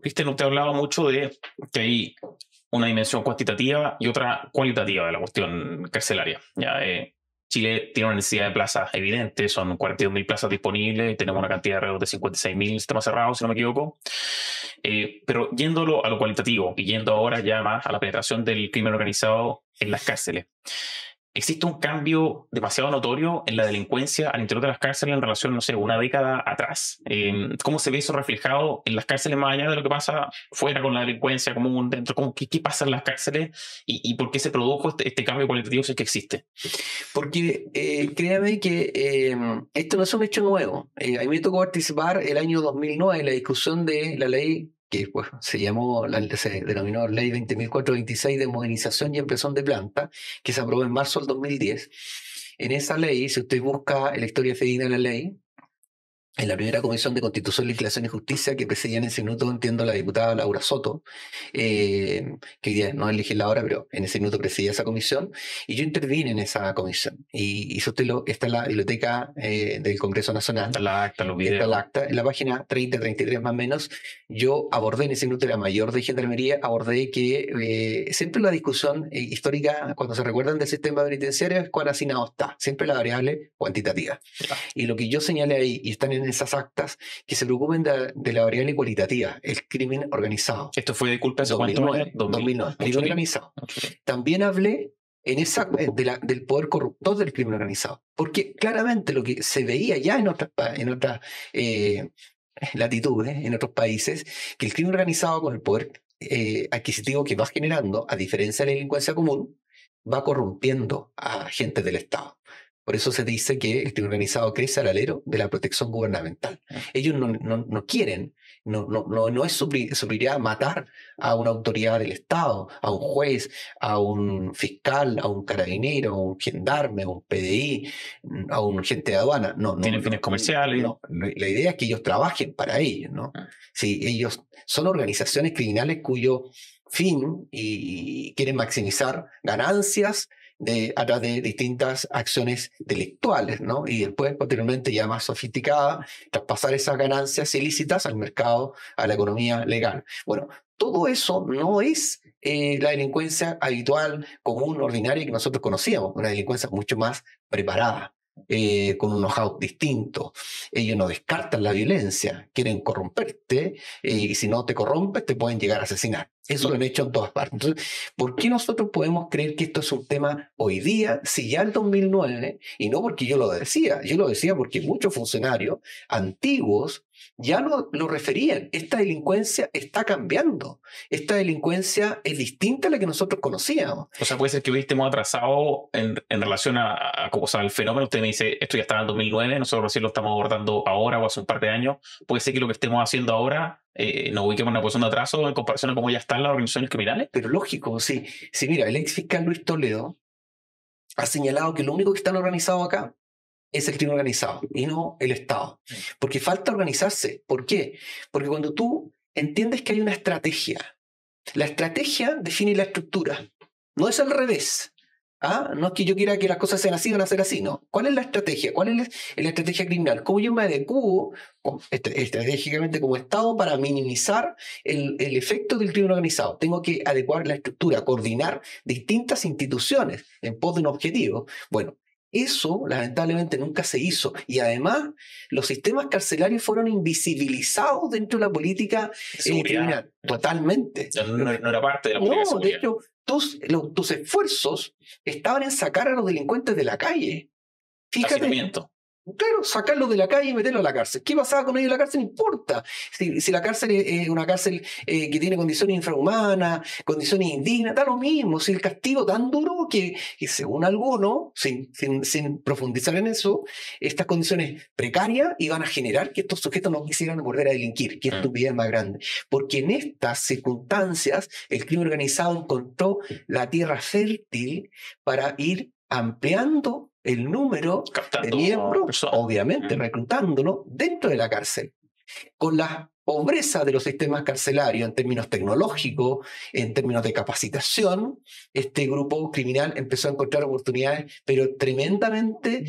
Cristian, usted hablaba mucho de que hay una dimensión cuantitativa y otra cualitativa de la cuestión carcelaria. Chile tiene una necesidad de plazas evidente, son 42.000 plazas disponibles y tenemos una cantidad de alrededor de 56.000 en sistema cerrado, si no me equivoco. Pero yéndolo a lo cualitativo y yendo ahora ya más a la penetración del crimen organizado en las cárceles, existe un cambio demasiado notorio en la delincuencia al interior de las cárceles en relación, no sé, una década atrás. ¿Cómo se ve eso reflejado en las cárceles más allá de lo que pasa fuera con la delincuencia común dentro? ¿Qué pasa en las cárceles y por qué se produjo este cambio cualitativo si es que existe? Porque créame que esto no es un hecho nuevo. A mí me tocó participar el año 2009 en la discusión de la ley que pues, se denominó Ley 20.426 de modernización y ampliación de planta, que se aprobó en marzo del 2010. En esa ley, si usted busca en la historia fidedigna de la ley, en la primera Comisión de Constitución, Legislación y Justicia, que presidía en ese minuto, entiendo, la diputada Laura Soto, que hoy día no es legisladora, pero en ese minuto presidía esa comisión, y yo intervine en esa comisión. Y si usted está en la biblioteca del Congreso Nacional, Está la acta, los videos. está la acta, en la página 30-33 más o menos, yo abordé en ese minuto, era mayor de Gendarmería, abordé que siempre la discusión histórica, cuando se recuerdan del sistema penitenciario, es cuán hacinado está, siempre la variable cuantitativa. Y lo que yo señalé ahí, y están en esas actas, que se preocupen de la variable cualitativa, el crimen organizado. Esto fue, disculpe, ¿hace 2009, 2009, crimen organizado. También hablé del poder corruptor del crimen organizado, porque claramente lo que se veía ya en otras latitudes, en otros países, que el crimen organizado con el poder adquisitivo que va generando, a diferencia de la delincuencia común, va corrompiendo a agentes del Estado. Por eso se dice que el crimen organizado crece al alero de la protección gubernamental. Ellos no quieren, no es su prioridad matar a una autoridad del Estado, a un juez, a un fiscal, a un carabinero, a un gendarme, a un PDI, a un agente de aduana. Tienen fines comerciales. La idea es que ellos trabajen para ellos, ¿no? Si ellos son organizaciones criminales cuyo fin y quieren maximizar ganancias a través de distintas acciones delictuales, ¿no? Y después, posteriormente, ya más sofisticada, traspasar esas ganancias ilícitas al mercado, a la economía legal. Bueno, todo eso no es la delincuencia habitual, común, ordinaria que nosotros conocíamos, una delincuencia mucho más preparada. Con un know-how distinto. Ellos no descartan la violencia, quieren corromperte y si no te corrompes te pueden llegar a asesinar. Eso lo han hecho en todas partes. Entonces, ¿por qué nosotros podemos creer que esto es un tema hoy día, si ya en 2009, y no porque yo lo decía porque muchos funcionarios antiguos ya lo referían? Esta delincuencia está cambiando. Esta delincuencia es distinta a la que nosotros conocíamos. O sea, puede ser que hubiésemos atrasado en relación al fenómeno. Usted me dice, esto ya estaba en 2009, nosotros recién lo estamos abordando ahora o hace un par de años. Puede ser que lo que estemos haciendo ahora nos ubiquemos en una posición de atraso en comparación a cómo ya están las organizaciones criminales. Pero lógico, sí. Sí, mira, el ex fiscal Luis Toledo ha señalado que lo único que está organizado acá es el crimen organizado y no el Estado. Porque falta organizarse. ¿Por qué? Porque cuando tú entiendes que hay una estrategia, la estrategia define la estructura. No es al revés. No es que yo quiera que las cosas sean así, van a ser así, no. ¿Cuál es la estrategia? ¿Cuál es la estrategia criminal? ¿Cómo yo me adecuo estratégicamente como Estado para minimizar el efecto del crimen organizado? Tengo que adecuar la estructura, coordinar distintas instituciones en pos de un objetivo. Bueno, eso lamentablemente nunca se hizo. Y además, los sistemas carcelarios fueron invisibilizados dentro de la política criminal. Totalmente. No era parte de la política de seguridad. De hecho, tus esfuerzos estaban en sacar a los delincuentes de la calle. Fíjate. Claro, sacarlos de la calle y meterlos a la cárcel. ¿Qué pasaba con ellos en la cárcel? No importa. Si la cárcel es una cárcel que tiene condiciones infrahumanas, condiciones indignas, da lo mismo. Si el castigo tan duro que según algunos, sin profundizar en eso, estas condiciones precarias iban a generar que estos sujetos no quisieran volver a delinquir. Qué estupidez más grande. Porque en estas circunstancias el crimen organizado encontró la tierra fértil para ir ampliando el número de miembros, obviamente reclutándolo dentro de la cárcel, con las pobreza de los sistemas carcelarios en términos tecnológicos, en términos de capacitación, este grupo criminal empezó a encontrar oportunidades, pero tremendamente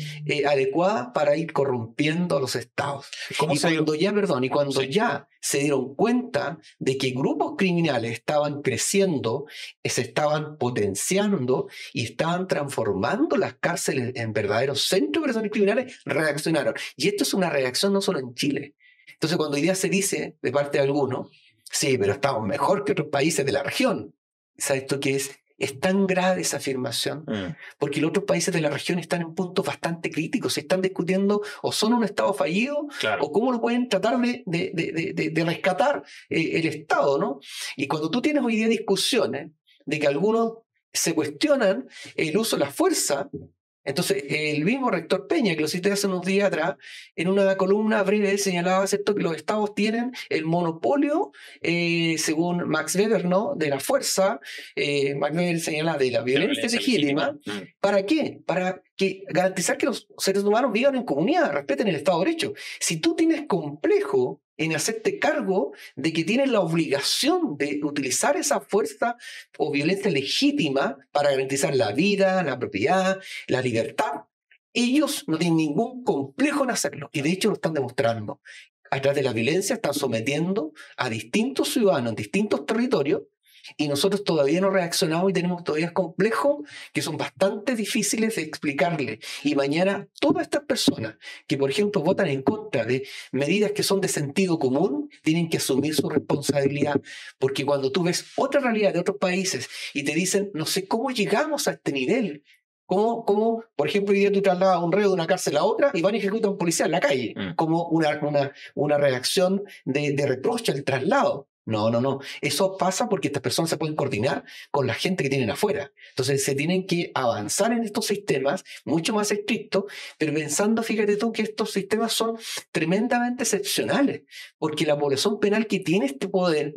adecuadas para ir corrompiendo a los estados. Y cuando ya se dieron cuenta de que grupos criminales estaban creciendo, se estaban potenciando y estaban transformando las cárceles en verdaderos centros de operaciones criminales, reaccionaron. Y esto es una reacción no solo en Chile. Entonces, cuando hoy día se dice de parte de algunos, sí, pero estamos mejor que otros países de la región, ¿sabes esto qué es? Es tan grave esa afirmación, porque los otros países de la región están en puntos bastante críticos, se están discutiendo o son un Estado fallido, claro, o cómo lo pueden tratar de rescatar el Estado, ¿no? Y cuando tú tienes hoy día discusiones de que algunos se cuestionan el uso de la fuerza, entonces el mismo rector Peña, que lo cité hace unos días atrás, en una columna breve señalaba, ¿cierto?, que los estados tienen el monopolio, según Max Weber, ¿no?, de la fuerza. Max Weber señala de la violencia legítima. ¿Para qué? Para garantizar que los seres humanos vivan en comunidad, respeten el Estado de Derecho. Si tú tienes complejo en hacerte cargo de que tienes la obligación de utilizar esa fuerza o violencia legítima para garantizar la vida, la propiedad, la libertad, ellos no tienen ningún complejo en hacerlo, y de hecho lo están demostrando. A través de la violencia están sometiendo a distintos ciudadanos en distintos territorios, y nosotros todavía no reaccionamos y tenemos todavía complejos que son bastante difíciles de explicarle. Y mañana todas estas personas que, por ejemplo, votan en contra de medidas que son de sentido común, tienen que asumir su responsabilidad. Porque cuando tú ves otra realidad de otros países y te dicen, no sé cómo llegamos a este nivel, ¿Cómo, por ejemplo, hoy día tú trasladas a un reo de una cárcel a otra y van y ejecutan a un policía en la calle? Como una reacción de reproche al traslado. No. Eso pasa porque estas personas se pueden coordinar con la gente que tienen afuera. Entonces se tienen que avanzar en estos sistemas mucho más estrictos, pero pensando, fíjate tú, que estos sistemas son tremendamente excepcionales, porque la población penal que tiene este poder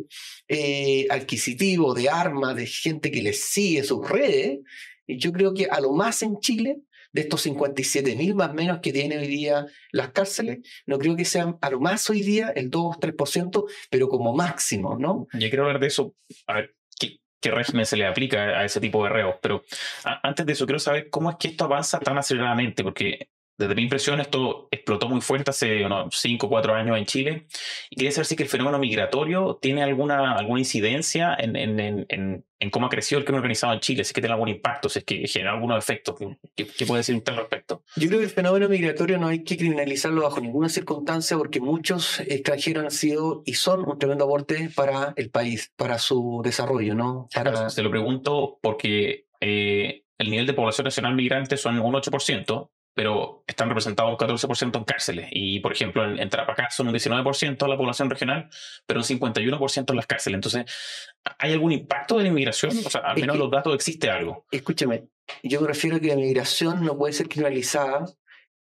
adquisitivo de armas, de gente que les sigue sus redes, yo creo que a lo más en Chile, de estos 57.000 más o menos que tienen hoy día las cárceles, no creo que sean a lo más hoy día el 2-3%, pero como máximo, ¿no? Yo quiero hablar de eso, a ver qué régimen se le aplica a ese tipo de reos, pero antes de eso quiero saber cómo es que esto avanza tan aceleradamente, porque desde mi impresión esto explotó muy fuerte hace unos 5 o 4 años en Chile, y quería saber si que el fenómeno migratorio tiene alguna incidencia en cómo ha crecido el crimen organizado en Chile, si es que tiene algún impacto, si es que genera algunos efectos. ¿Qué puede decir usted al respecto? Yo creo que el fenómeno migratorio no hay que criminalizarlo bajo ninguna circunstancia, porque muchos extranjeros han sido y son un tremendo aporte para el país, para su desarrollo, ¿no? Se lo pregunto porque el nivel de población nacional migrante son un 8%, pero están representados un 14% en cárceles. Y, por ejemplo, en Tarapacá son un 19% de la población regional, pero un 51% en las cárceles. Entonces, ¿hay algún impacto de la inmigración? O sea, al menos los datos, ¿existe algo? Escúchame, yo me refiero a que la migración no puede ser criminalizada,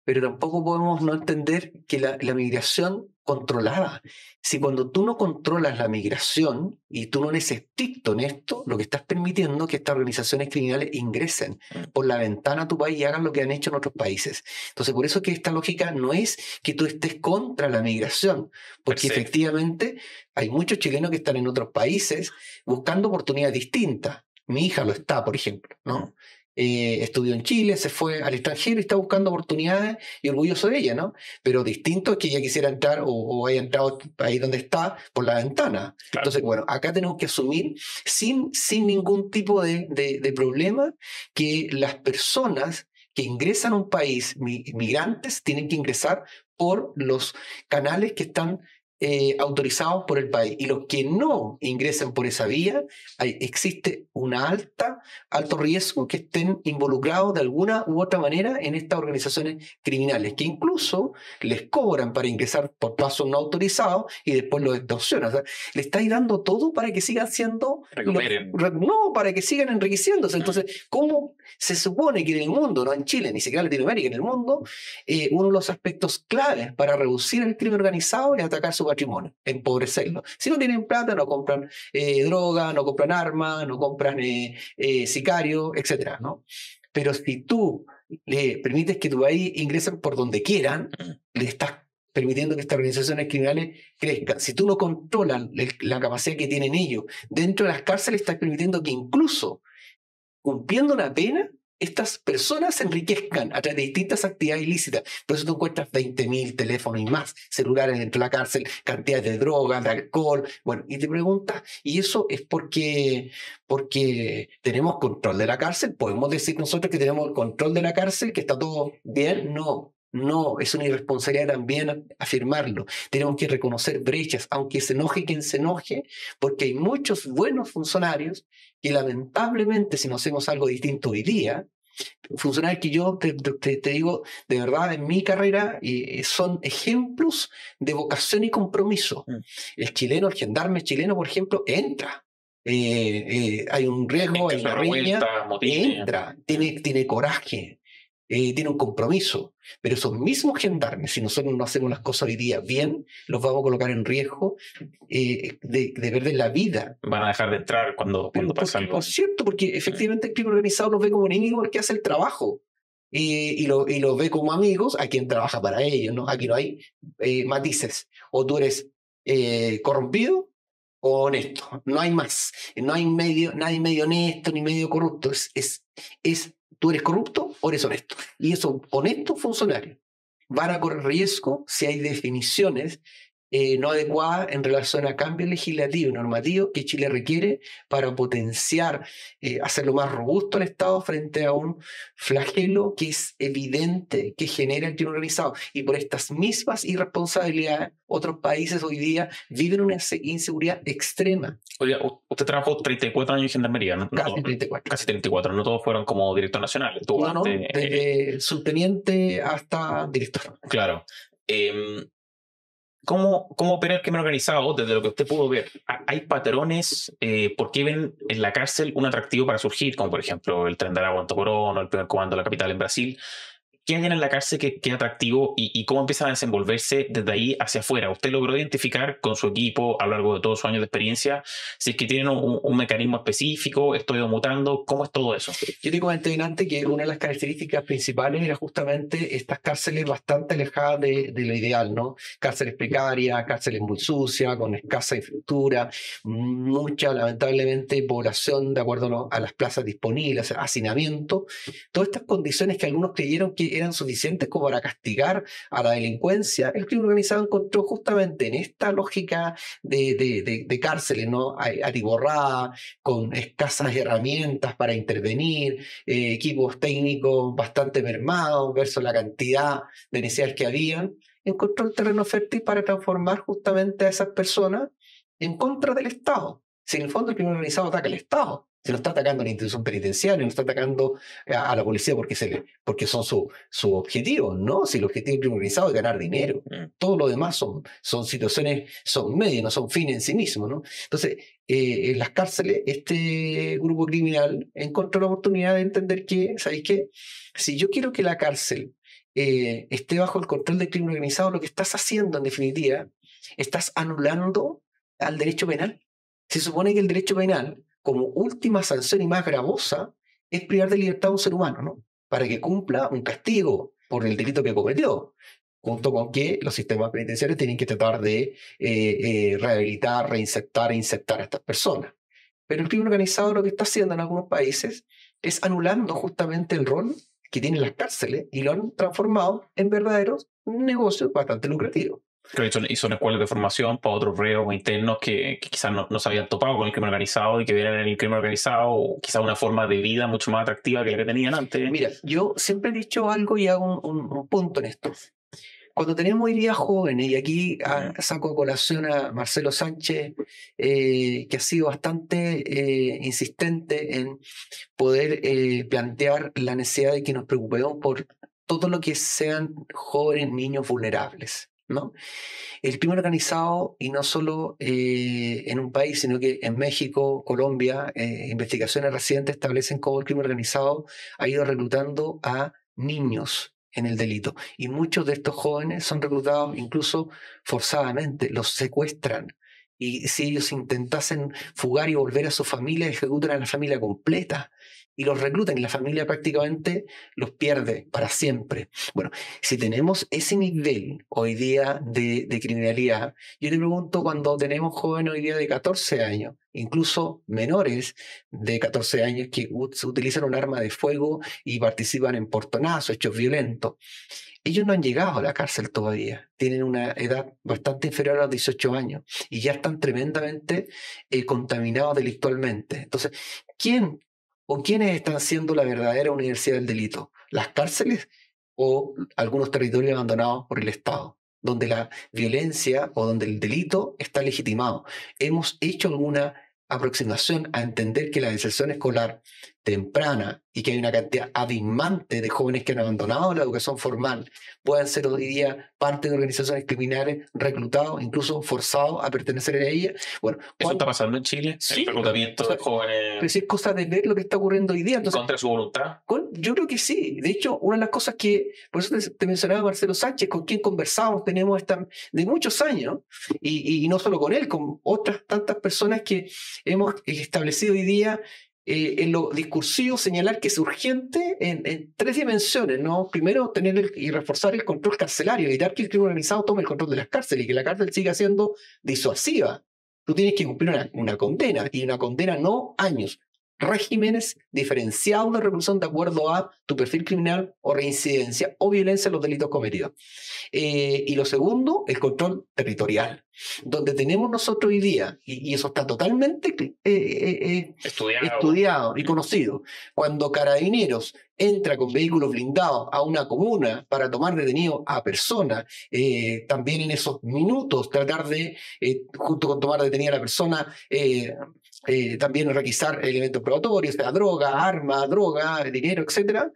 pero tampoco podemos no entender que la migración controlada. Si cuando tú no controlas la migración y tú no eres estricto en esto, lo que estás permitiendo es que estas organizaciones criminales ingresen por la ventana a tu país y hagan lo que han hecho en otros países. Entonces, por eso que esta lógica no es que tú estés contra la migración, porque efectivamente hay muchos chilenos que están en otros países buscando oportunidades distintas. Mi hija lo está, por ejemplo, ¿no? Estudió en Chile, se fue al extranjero y está buscando oportunidades y orgulloso de ella, ¿no? Pero distinto es que ella quisiera entrar o haya entrado ahí donde está por la ventana. Claro. Entonces, bueno, acá tenemos que asumir sin ningún tipo de problema que las personas que ingresan a un país, migrantes, tienen que ingresar por los canales que están autorizados por el país, y los que no ingresen por esa vía, existe un alto riesgo que estén involucrados de alguna u otra manera en estas organizaciones criminales, que incluso les cobran para ingresar por pasos no autorizados y después los extorsionan. O sea, le estáis dando todo para que sigan siendo... No, para que sigan enriqueciéndose. Entonces, ¿cómo se supone que en el mundo, no en Chile, ni siquiera en Latinoamérica, en el mundo, uno de los aspectos claves para reducir el crimen organizado es atacar su patrimonio, empobrecerlo? Si no tienen plata, no compran droga, no compran armas, no compran sicarios, etcétera, ¿no? Pero si tú le permites que tu país ingresen por donde quieran, le estás permitiendo que estas organizaciones criminales crezcan. Si tú no controlas la capacidad que tienen ellos dentro de las cárceles, estás permitiendo que incluso cumpliendo una pena, estas personas se enriquezcan a través de distintas actividades ilícitas. Por eso tú encuentras 20.000 teléfonos y más celulares dentro de la cárcel, cantidades de drogas, de alcohol. Bueno, y te preguntas, ¿y eso es porque tenemos control de la cárcel? ¿Podemos decir nosotros que tenemos el control de la cárcel, que está todo bien? No. No, es una irresponsabilidad también afirmarlo. Tenemos que reconocer brechas, aunque se enoje quien se enoje, porque hay muchos buenos funcionarios que lamentablemente, si no hacemos algo distinto hoy día, funcionarios que yo te digo, de verdad, en mi carrera son ejemplos de vocación y compromiso. El chileno, el gendarme chileno, por ejemplo, entra. Hay un riesgo, hay una riña, entra, tiene coraje. Tiene un compromiso, pero esos mismos gendarmes, si nosotros no hacemos las cosas hoy día bien, los vamos a colocar en riesgo de perder la vida. Van a dejar de entrar cuando pasa algo. Por cierto, porque efectivamente el crimen organizado los ve como enemigos porque hace el trabajo. Y los ve como amigos a quien trabaja para ellos, ¿no? Aquí no hay matices. O tú eres corrompido o honesto. No hay más. No hay nadie medio honesto ni medio corrupto. Tú eres corrupto o eres honesto. Y esos honestos funcionarios van a correr riesgo si hay definiciones no adecuadas en relación a cambios legislativos y normativos que Chile requiere para potenciar, hacerlo más robusto al Estado frente a un flagelo que es evidente que genera el crimen organizado. Y por estas mismas irresponsabilidades, otros países hoy día viven una inseguridad extrema. Oye, usted trabajó 34 años en Gendarmería, ¿no? Casi 34. Casi 34, no todos fueron como director nacional. No, desde subteniente hasta director. Claro. ¿Cómo opera el crimen organizado desde lo que usted pudo ver? ¿Hay patrones? ¿Por qué ven en la cárcel un atractivo para surgir? Como por ejemplo el Tren de Aragua en Tocorón o el primer comando de la capital en Brasil. ¿Qué hay en la cárcel que es atractivo y cómo empiezan a desenvolverse desde ahí hacia afuera? ¿Usted logró identificar con su equipo a lo largo de todos sus años de experiencia si es que tienen un mecanismo específico, esto ha ido mutando? ¿Cómo es todo eso? Yo te comenté antes que una de las características principales era justamente estas cárceles bastante alejadas de lo ideal, ¿no? Cárceles precarias, cárceles muy sucias, con escasa infraestructura, mucha, lamentablemente, población de acuerdo a las plazas disponibles, hacinamiento. Todas estas condiciones que algunos creyeron que eran suficientes como para castigar a la delincuencia, el crimen organizado encontró justamente en esta lógica de cárceles, ¿no? Atiborradas, con escasas herramientas para intervenir, equipos técnicos bastante mermados versus la cantidad de necesidades que habían, encontró el terreno fértil para transformar justamente a esas personas en contra del Estado. Si en el fondo el crimen organizado ataca al Estado, se lo está atacando a la institución penitenciaria, no está atacando a la policía porque son su objetivo, ¿no? Si el objetivo del crimen organizado es ganar dinero, todo lo demás son situaciones, son medios, no son fines en sí mismos, ¿no? Entonces, en las cárceles, este grupo criminal encontró la oportunidad de entender que, ¿sabéis qué? Si yo quiero que la cárcel esté bajo el control del crimen organizado, lo que estás haciendo, en definitiva, estás anulando al derecho penal. Se supone que el derecho penal, como última sanción y más gravosa, es privar de libertad a un ser humano, ¿no? Para que cumpla un castigo por el delito que cometió, junto con que los sistemas penitenciarios tienen que tratar de rehabilitar, reinsertar e insertar a estas personas. Pero el crimen organizado lo que está haciendo en algunos países es anulando justamente el rol que tienen las cárceles y lo han transformado en verdaderos negocios bastante lucrativos. Y son escuelas de formación para otros reos internos que quizás no se habían topado con el crimen organizado y que vieran en el crimen organizado o quizás una forma de vida mucho más atractiva que la que tenían antes. Mira, yo siempre he dicho algo y hago un punto en esto. Cuando teníamos ideas jóvenes, y aquí saco a colación a Marcelo Sánchez, que ha sido bastante insistente en poder plantear la necesidad de que nos preocupemos por todo lo que sean jóvenes, niños vulnerables, ¿no? El crimen organizado, y no solo en un país, sino que en México, Colombia, investigaciones recientes establecen cómo el crimen organizado ha ido reclutando a niños en el delito. Y muchos de estos jóvenes son reclutados incluso forzadamente, los secuestran Y si ellos intentasen fugar y volver a su familia, ejecutan a la familia completa y los reclutan y la familia prácticamente los pierde para siempre. Bueno, si tenemos ese nivel hoy día de criminalidad, yo te pregunto, cuando tenemos jóvenes hoy día de 14 años, incluso menores de 14 años que utilizan un arma de fuego y participan en portonazos, hechos violentos, ellos no han llegado a la cárcel todavía, tienen una edad bastante inferior a los 18 años y ya están tremendamente contaminados delictualmente. Entonces, ¿quién o quiénes están siendo la verdadera universidad del delito? ¿Las cárceles o algunos territorios abandonados por el Estado, donde la violencia o donde el delito está legitimado? ¿Hemos hecho alguna aproximación a entender que la deserción escolar temprana y que hay una cantidad abismante de jóvenes que han abandonado la educación formal puedan ser hoy día parte de organizaciones criminales, reclutados, incluso forzados a pertenecer a ellas? Bueno, ¿Eso está pasando en Chile? Sí, el reclutamiento de pero jóvenes si es cosa de ver lo que está ocurriendo hoy día. Entonces, contra su voluntad. yo creo que sí. De hecho, una de las cosas que, por eso te mencionaba Marcelo Sánchez, con quien conversamos, tenemos de muchos años, y no solo con él, con otras tantas personas que hemos establecido hoy día en lo discursivo, señalar que es urgente en tres dimensiones, ¿no? Primero, tener y reforzar el control carcelario, evitar que el crimen organizado tome el control de las cárceles y que la cárcel siga siendo disuasiva. Tú tienes que cumplir una condena, y una condena no años. Regímenes diferenciados de reclusión de acuerdo a tu perfil criminal o reincidencia o violencia en los delitos cometidos. Y lo segundo, el control territorial, donde tenemos nosotros hoy día, y eso está totalmente estudiado y conocido, cuando Carabineros entra con vehículos blindados a una comuna para tomar detenido a personas, también en esos minutos tratar de, junto con tomar detenida a la persona, también requisar elementos probatorios, sea droga, arma, droga, dinero, etc.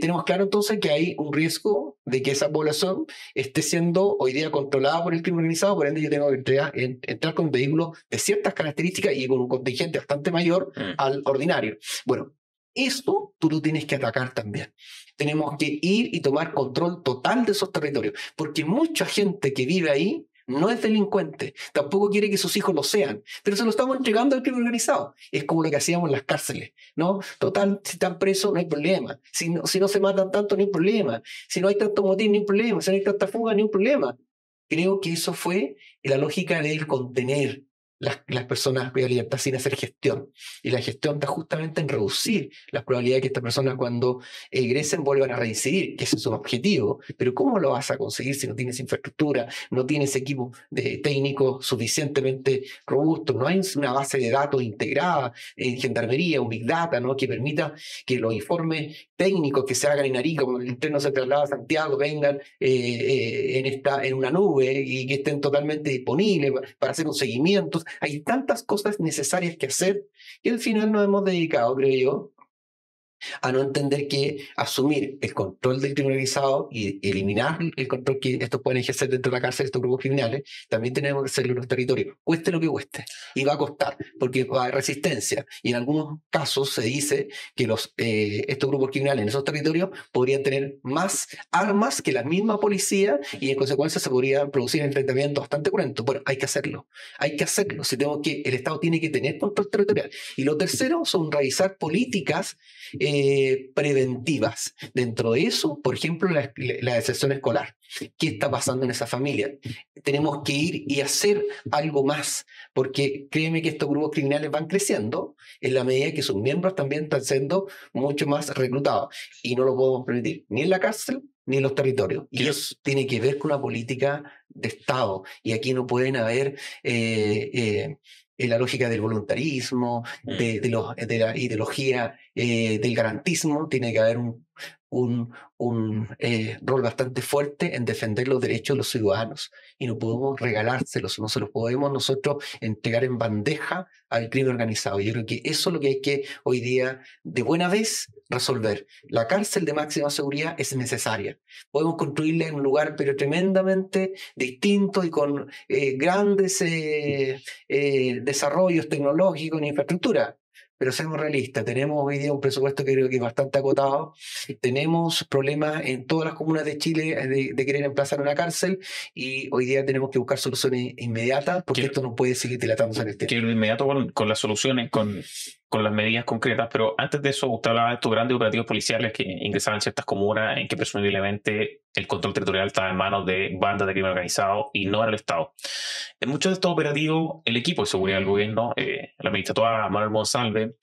Tenemos claro entonces que hay un riesgo de que esa población esté siendo hoy día controlada por el crimen organizado, por ende yo tengo que entrar con vehículos de ciertas características y con un contingente bastante mayor al ordinario. Bueno, esto tú lo tienes que atacar también. Tenemos que ir y tomar control total de esos territorios, porque mucha gente que vive ahí no es delincuente, tampoco quiere que sus hijos lo sean, pero se lo estamos entregando al crimen organizado. Es como lo que hacíamos en las cárceles, ¿no? Total, si están presos no hay problema, si no se matan tanto no hay problema, si no hay tanto motín no hay problema, si no hay tanta fuga no hay problema. Creo que eso fue la lógica del contener las personas a libertad sin hacer gestión. Y la gestión está justamente en reducir las probabilidades de que estas personas cuando egresen vuelvan a reincidir, que ese es su objetivo. Pero ¿cómo lo vas a conseguir si no tienes infraestructura, no tienes equipo técnico suficientemente robusto, no hay una base de datos integrada en gendarmería, un big data, ¿no? Que permita que los informes técnicos que se hagan en Arica, como el interno se traslada a Santiago, vengan en una nube y que estén totalmente disponibles para hacer un seguimiento? Hay tantas cosas necesarias que hacer y al final nos hemos dedicado, creo yo, a no entender que asumir el control del crimen organizado y eliminar el control que estos pueden ejercer dentro de la cárcel, estos grupos criminales, también tenemos que hacerlo en los territorios, cueste lo que cueste, y va a costar, porque va a haber resistencia, y en algunos casos se dice que estos grupos criminales en esos territorios podrían tener más armas que la misma policía, y en consecuencia se podría producir enfrentamientos bastante cruentos. Bueno, hay que hacerlo, si el Estado tiene que tener control territorial. Y lo tercero son realizar políticas preventivas. Dentro de eso, por ejemplo, la deserción escolar. ¿Qué está pasando en esa familia? Tenemos que ir y hacer algo más, porque créeme que estos grupos criminales van creciendo en la medida que sus miembros también están siendo mucho más reclutados. Y no lo podemos permitir ni en la cárcel ni en los territorios. Y eso tiene que ver con una política de Estado. Y aquí no pueden haber en la lógica del voluntarismo, de la ideología del garantismo. Tiene que haber un rol bastante fuerte en defender los derechos de los ciudadanos, y no podemos regalárselos, no se los podemos nosotros entregar en bandeja al crimen organizado. Yo creo que eso es lo que hay que hoy día de buena vez resolver. La cárcel de máxima seguridad es necesaria, podemos construirla en un lugar pero tremendamente distinto y con grandes desarrollos tecnológicos en infraestructura, pero seamos realistas, tenemos hoy día un presupuesto que creo que es bastante acotado, tenemos problemas en todas las comunas de Chile de querer emplazar una cárcel, y hoy día tenemos que buscar soluciones inmediatas porque esto no puede seguir dilatándose en el tiempo. Quiero ir inmediato con las soluciones, con las medidas concretas, pero antes de eso, usted hablaba de estos grandes operativos policiales que ingresaban en ciertas comunas en que presumiblemente el control territorial estaba en manos de bandas de crimen organizado y no era el Estado. En muchos de estos operativos, el equipo de seguridad del gobierno, la ministra Manuel Monsalve,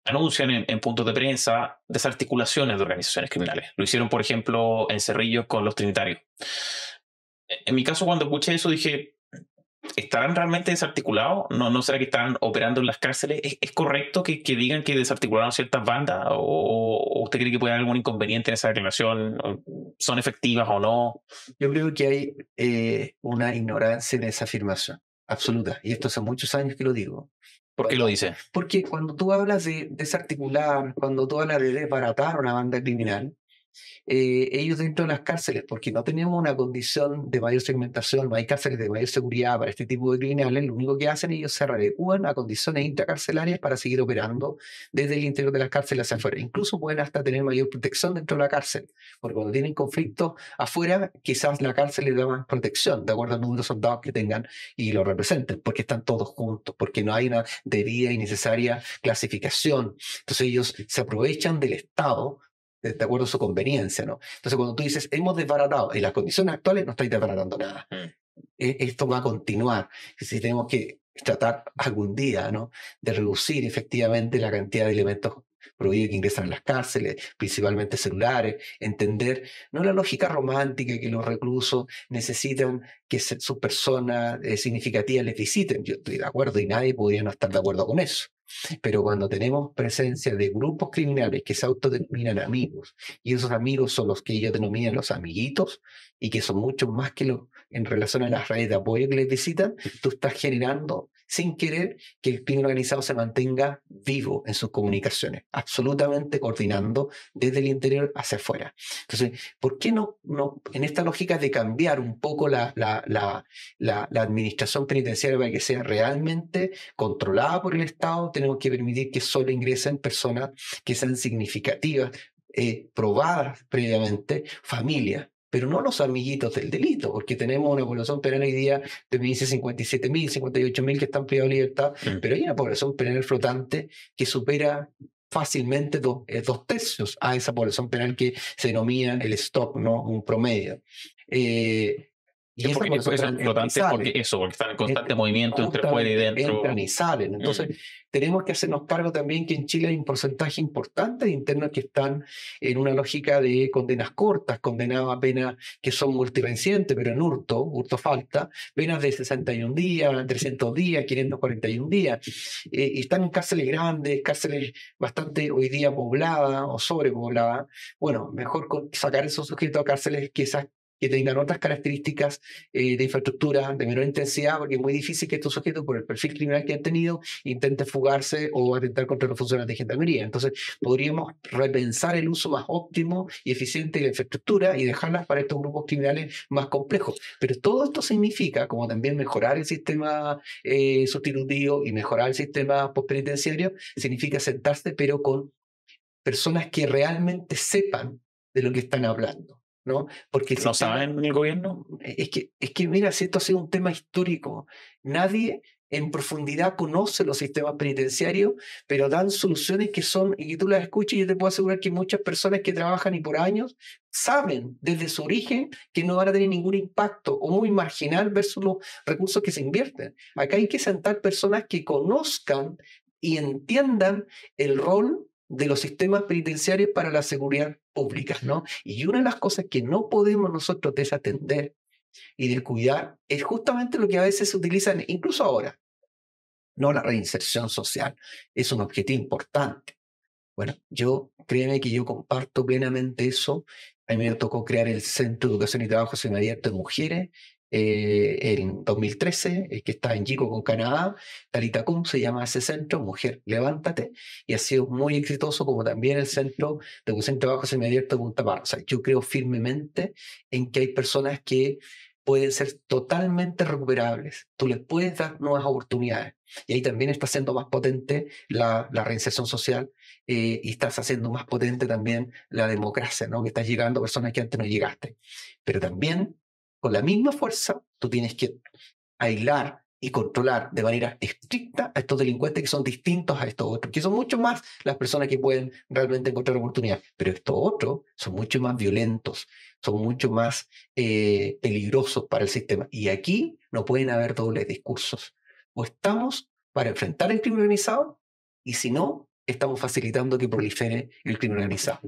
anuncian en puntos de prensa desarticulaciones de organizaciones criminales. Lo hicieron, por ejemplo, en Cerrillos con los Trinitarios. En mi caso, cuando escuché eso, dije, ¿estarán realmente desarticulados? ¿No será que están operando en las cárceles? ¿Es correcto que digan que desarticularon ciertas bandas? ¿O usted cree que puede haber algún inconveniente en esa declaración? ¿Son efectivas o no? Yo creo que hay una ignorancia en esa afirmación, absoluta. Y esto hace muchos años que lo digo. ¿Por qué lo dice? Porque cuando tú hablas de desarticular, cuando tú hablas de desbaratar una banda criminal, ellos dentro de las cárceles, porque no tenemos una condición de mayor segmentación, no hay cárceles de mayor seguridad para este tipo de criminales, lo único que hacen ellos se adecúan a condiciones intracarcelarias para seguir operando desde el interior de las cárceles hacia afuera. Incluso pueden hasta tener mayor protección dentro de la cárcel, porque cuando tienen conflictos afuera, quizás la cárcel les da más protección, de acuerdo al número de soldados que tengan y lo representen, porque están todos juntos, porque no hay una debida y necesaria clasificación. Entonces ellos se aprovechan del Estado de acuerdo a su conveniencia, ¿no? Entonces, cuando tú dices, hemos desbaratado, en las condiciones actuales no estáis desbaratando nada. Esto va a continuar. Si tenemos que tratar algún día, ¿no?, de reducir efectivamente la cantidad de elementos prohibidos que ingresan a las cárceles, principalmente celulares, entender no la lógica romántica que los reclusos necesitan que sus personas significativas les visiten. Yo estoy de acuerdo y nadie podría no estar de acuerdo con eso. Pero cuando tenemos presencia de grupos criminales que se autodenominan amigos, y esos amigos son los que ellos denominan los amiguitos, y que son mucho más que en relación a las redes de apoyo que les visitan, tú estás generando sin querer que el crimen organizado se mantenga vivo en sus comunicaciones, absolutamente coordinando desde el interior hacia afuera. Entonces, ¿por qué no en esta lógica de cambiar un poco la administración penitenciaria para que sea realmente controlada por el Estado? Tenemos que permitir que solo ingresen personas que sean significativas, probadas previamente, familias, pero no los amiguitos del delito, porque tenemos una población penal hoy día de 57.000, 58.000 que están privados de libertad, pero hay una población penal flotante que supera fácilmente dos tercios a esa población penal que se denomina el stock, ¿no?, un promedio. Y porque están en constante movimiento entre fuera y dentro. Entran y salen. Entonces, tenemos que hacernos cargo también que en Chile hay un porcentaje importante de internos que están en una lógica de condenas cortas, condenados a penas que son multireincidentes, pero en hurto falta, penas de 61 días, 300 días, 541 días. Y están en cárceles grandes, cárceles bastante hoy día pobladas o sobrepobladas. Bueno, mejor sacar esos sujetos a cárceles que tengan otras características de infraestructura de menor intensidad, porque es muy difícil que estos sujetos, por el perfil criminal que han tenido, intenten fugarse o atentar contra los funcionarios de gendarmería. Entonces, podríamos repensar el uso más óptimo y eficiente de la infraestructura y dejarlas para estos grupos criminales más complejos. Pero todo esto significa, como también mejorar el sistema sustitutivo y mejorar el sistema postpenitenciario, significa sentarse, pero con personas que realmente sepan de lo que están hablando, ¿no? Porque ¿No saben en el gobierno? Es que mira, si esto ha sido un tema histórico, nadie en profundidad conoce los sistemas penitenciarios, pero dan soluciones que son, y que tú las escuchas, y yo te puedo asegurar que muchas personas que trabajan y por años saben desde su origen que no van a tener ningún impacto o muy marginal versus los recursos que se invierten. Acá hay que sentar personas que conozcan y entiendan el rol de los sistemas penitenciarios para la seguridad pública, ¿no? Y una de las cosas que no podemos nosotros desatender y descuidar es justamente lo que a veces se utiliza, incluso ahora, no la reinserción social, es un objetivo importante. Bueno, créeme que yo comparto plenamente eso. A mí me tocó crear el Centro de Educación y Trabajo Semiabierto de Mujeres en 2013, que está en Yico, con Canadá. Talitacum se llama ese centro, Mujer, Levántate, y ha sido muy exitoso, como también el Centro de Educación y Trabajo Semiabierto de Punta Parra. O sea, yo creo firmemente en que hay personas que pueden ser totalmente recuperables. Tú les puedes dar nuevas oportunidades. Y ahí también está siendo más potente la reinserción social y estás haciendo más potente también la democracia, ¿no? Que estás llegando a personas que antes no llegaste. Pero también, con la misma fuerza, tú tienes que aislar y controlar de manera estricta a estos delincuentes que son distintos a estos otros, que son mucho más las personas que pueden realmente encontrar oportunidades, pero estos otros son mucho más violentos, son mucho más peligrosos para el sistema. Y aquí no pueden haber dobles discursos. O estamos para enfrentar el crimen organizado, y si no, estamos facilitando que prolifere el crimen organizado.